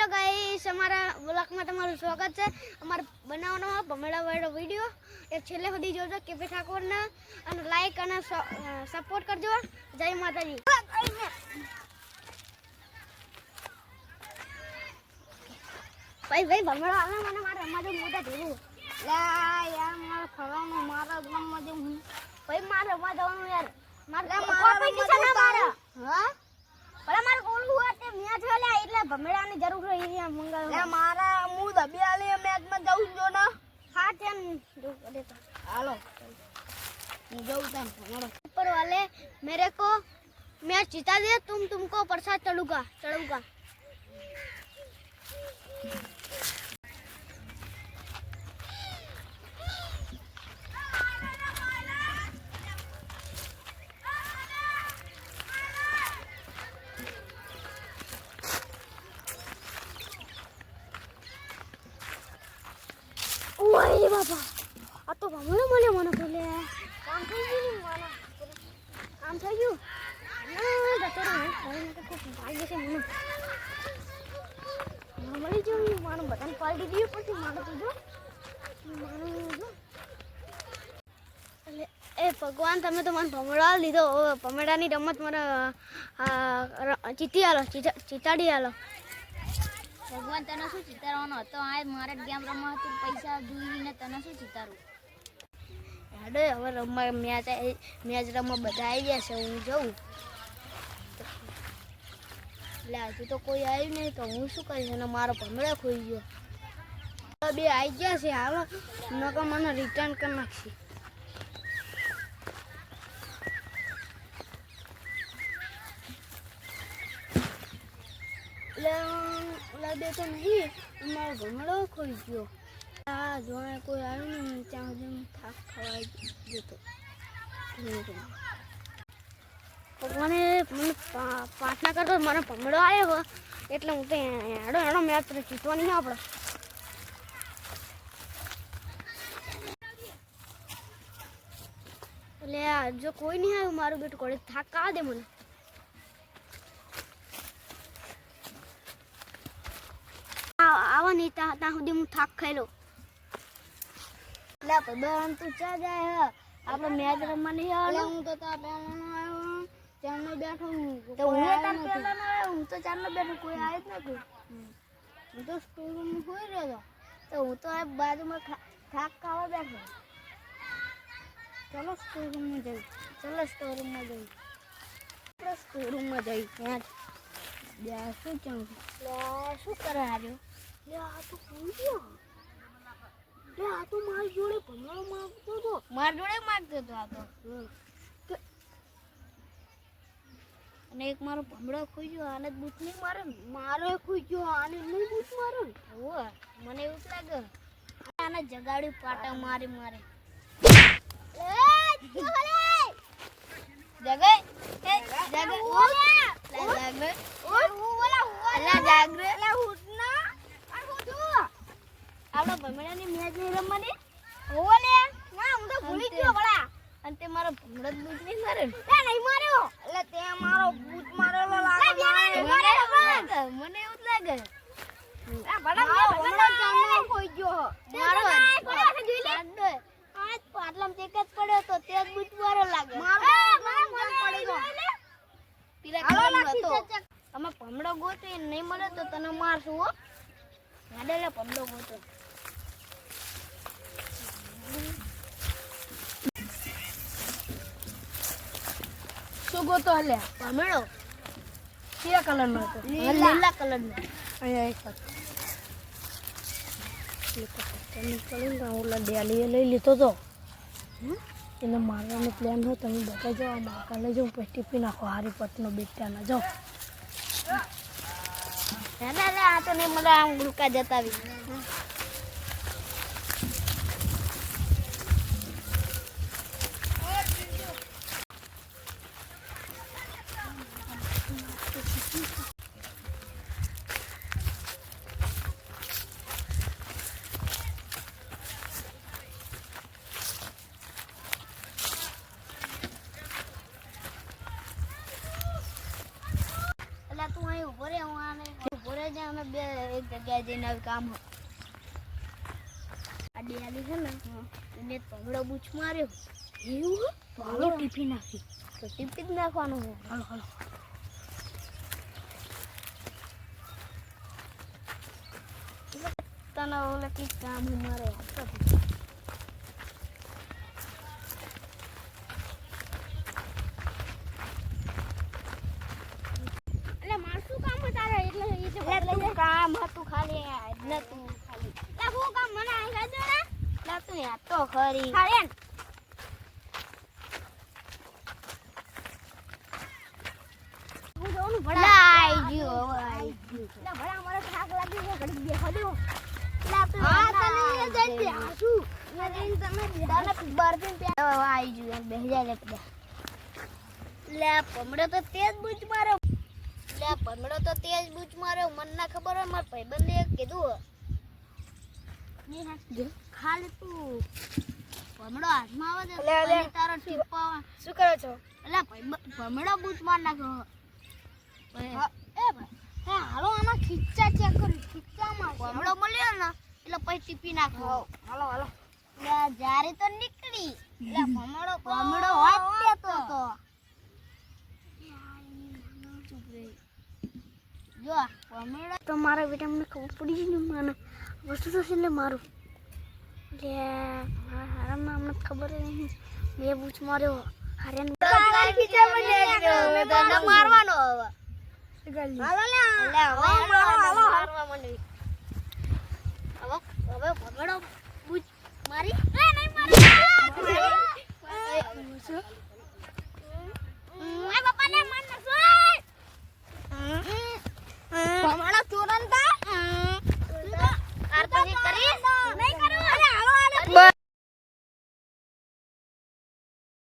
Hello guys, અમારા બ્લોગમાં તમારું સ્વાગત છે. અમારા બનાવવાનો ભમેડાવાળો વિડીયો એક છેલ્લે સુધી જોજો કેપી ઠાકોરના અને લાઈક અને સપોર્ટ કરજો. જય માતાજી. ભાઈ ભમેડો આવે મને મારે રમવા જવું મોટા ભેગું. યાર મારે ફરવાનું મારા રમવા જવું. ભાઈ મારે રમવા જવાનું યાર. હા ભલે મારે કોલું હોય તે મેચ લે એટલે ભમેડાની જરૂર હોય એ મંગાવ. લે મારા હું દબિયાલી મેચમાં જાઉં જો ને. હા તેમ જો દેતા હાલો હું जाऊं तम हमारा ऊपर वाले मेरे को मैच जिता दे तुमको प्रसाद चढ़ूंगा. ओए बाबा आ तो भमेड़ो मले મને બોલે કામ થઈ ગયું મારા કામ થઈ ગયું ના જતો રહે મને તો ખૂબ ભાગ્ય છે મને મળી જો મારું બટન પાડી દીધું પછી મારો તો જો એટલે એ ભગવાન તમે તો મને ભમેડો લીધો ભમેડાની રમત મારા ચીતાડી આલો ભગવાન તને શું ચિતારવાનો હતો આ મારે ગેમ રમવા હતું પૈસા જોઈને તને શું ચિતારું હેડો હવે રમવા મેચ રમવા બધા આવી ગયા છે હું જઉં એટલે હજુ તો કોઈ આવ્યું નહીં તો હું શું કરીશ અને મારો ભમેડો ખોઈ ગયો બે આવી ગયા છે હાલો નકર મને રિટર્ન કરી નાખશે દે તો નહીં મારો ભમેડો ખોઈ ગયો આ જોણે કોઈ આવ્યું ને ત્યાં સુધી થાક ખવાઈ જતો ભગવાને મને પ્રાર્થના કરતો મારો ભમેડો આવ્યો એટલે હું તો હેડો મેચ જીતવાની આપણે એટલે જો કોઈ નહીં આવ્યું મારું બેટું ઘોડે થાક કા દે મને આવા નહીં ત્યાં સુધી હું થાક ખાઈ લો લે ભાઈ તું ચા જાય આપણે મેચ રમવા નહીં આવવાનું હું તો ત્યાં પહેલાનો આવ્યો ચારનો બેઠો તો હું ત્યાં પહેલાનો આવ્યો હું તો ચારનો બેઠો કોઈ આવે જ નથી હું તો સ્ટોર રૂમમાં હોઈ રહ્યો તો હું તો આ બાજુમાં થાક ખાવા બેઠો ચલો સ્ટોર રૂમમાં જઈએ આપણે સ્ટોર રૂમમાં જઈએ ત્યાં શું ચાલું શું કરે હાર્યો લે આ તો ભૂલ ગયો લે આ તો મારી જોડે ભમરો માંગતો હતો મારી જોડે માંગતો હતો આ તો અને એક મારો ભમરો ખોઈ ગયો આને બૂટ નહીં મારે ખોઈ ગયો આને નહીં બૂટ મારો હો મને એવું જ લાગે આને જગાડ્યું પાટા મારી આપણા ભમેડાની મેચ નહીં રમવાની ઓલે ના હું તો ભૂલી ગયો બડા અને તે મારો ભમડો બૂટ નહીં મારે તે નહીં માર્યો એટલે તે મારો બૂટ મારેલો લાગે મને એવું જ લાગે આ બડા ભમડો ચાંદો ખોઈ ગયો મારો જોઈ લે આજ પાટલામાં એક જ પડ્યો તો તે જ બૂટ મારો લાગે મારો પડી ગયો પીલા કલરનો હતો તમે ભમડો ગોતો નહીં મળે તો તને મારશું હો ગાડેલે ભમડો ગોતો શું ગોતો હલે ભમેડો કયા કલરનો હતો લીલા કલરનો અહીંયા એક હતો ઓલા ડેલીએ લઈ લીધો તો એને મારવાનો પ્લાન હોય તમે બધા જાઓ માકા લઈ જાઉં પછી ટીપી નાખો હારી પટનો બેટાના જાઓ આ તો નહીં મને આમ ગુલકા જતાવી તું અહીં ઉભો રે હું આને ઉભો રે જે અમે બે એક જગ્યાએ જઈને આવી કામ હતું. આ ડેલી છે ને એને પગડો બૂચ માર્યો. એવું હાલો ટિફિન નાખી તો ટિફિન જ નાખવાનું છે. હાલો હાલો તને ઓલે કઈ કામ મારે એટલે માર શું કામ તારે એટલે તું કામ હતું ખાલી એટલે તું ખાલી લા હું કામ મને આઈ જાજો ને લા તું યાર તો ખરી ખાલી હું જોનું ભડા આઈ ગયો હવે આઈ ગયો લા ભડા મારે થાક લાગી છે ઘડી બેહો દો લા તું હા તને જઈ દે આસુ મને તમે દાના બરફીન પે આઈ ગયો બેહી જાય લે લે પમડો તો તેજ બૂચ માર્યો લે પમડો તો તેજ બૂચ માર્યો મને ના ખબર હોય માર ભાઈબંધે કીધું ની હાથ ખાલી તું પમડો હાથમાં આવે છે અને તારો ટીપાવા શું કરો છો એટલે પમડો બૂચ માર નાખ્યો એ ભાઈ હા હાલો આમાં ખીચ્ચા ચેક કરી ખીચ્ચામાં પમડો મળ્યો ને એટલે પછી ટીપી નાખ્યો હાલો હાલો લે જારી તો નીકળી લે પમડો વાટ દેતો તો જો પમડો તો મારા બેટા મને ખબર પડી ગઈ ને મને વસ્તુ તો છે ને મારું લે હારામાં અમને ખબર નહીં બે બૂચ માર્યો હારેન ખીચા મને તને મારવાનો હવે હાલો લે હાલો